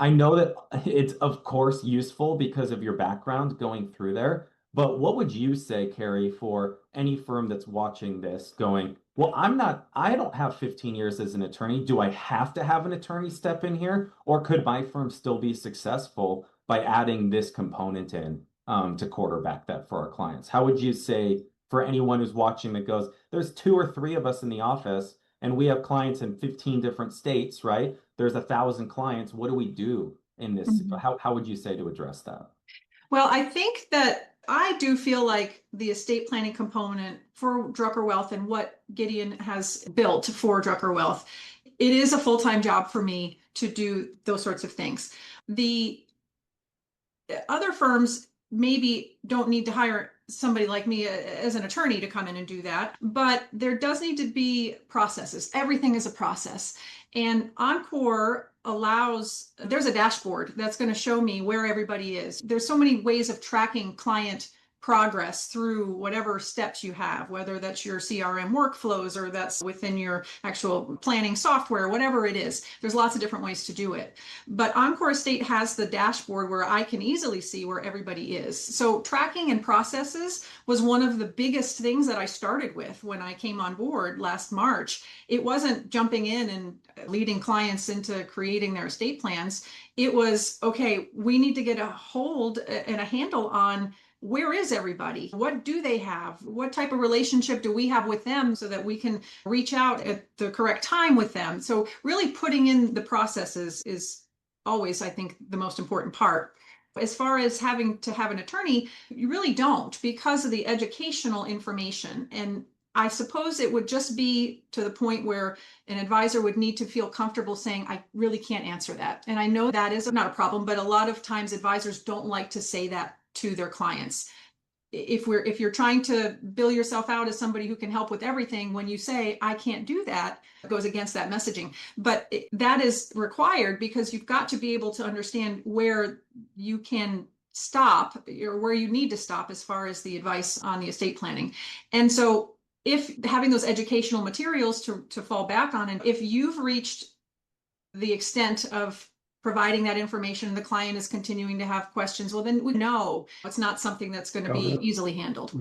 I know that it's of course useful because of your background going through there, but what would you say, Carrie, for any firm that's watching this going, well, I don't have 15 years as an attorney. Do I have to have an attorney step in here? Or could my firm still be successful by adding this component in to quarterback that for our clients? How would you say for anyone who's watching that goes, there's two or three of us in the office and we have clients in 15 different states, right? There's 1,000 clients. What do we do in this? Mhm. How would you say to address that? Well, I think that I do feel like the estate planning component for Drucker Wealth and what Gideon has built for Drucker Wealth, it is a full-time job for me to do those sorts of things. The other firms maybe don't need to hire somebody like me as an attorney to come in and do that, but there does need to be processes. Everything is a process. And Encore allows, there's a dashboard that's going to show me where everybody is. There's so many ways of tracking client progress through whatever steps you have, whether that's your CRM workflows or that's within your actual planning software, whatever it is. There's lots of different ways to do it. But EncorEstate has the dashboard where I can easily see where everybody is. So tracking and processes was one of the biggest things that I started with when I came on board last March. It wasn't jumping in and leading clients into creating their estate plans. It was, okay, we need to get a hold and a handle on where is everybody? What do they have? What type of relationship do we have with them so that we can reach out at the correct time with them? So really putting in the processes is always, I think, the most important part. As far as having to have an attorney, you really don't because of the educational information. And I suppose it would just be to the point where an advisor would need to feel comfortable saying, I really can't answer that. And I know that is not a problem, but a lot of times advisors don't like to say that to their clients. If you're trying to bill yourself out as somebody who can help with everything, when you say I can't do that, it goes against that messaging. But that is required because you've got to be able to understand where you can stop or where you need to stop as far as the advice on the estate planning. And so if having those educational materials to fall back on, and if you've reached the extent of providing that information, the client is continuing to have questions, well, then we know it's not something that's going to be easily handled.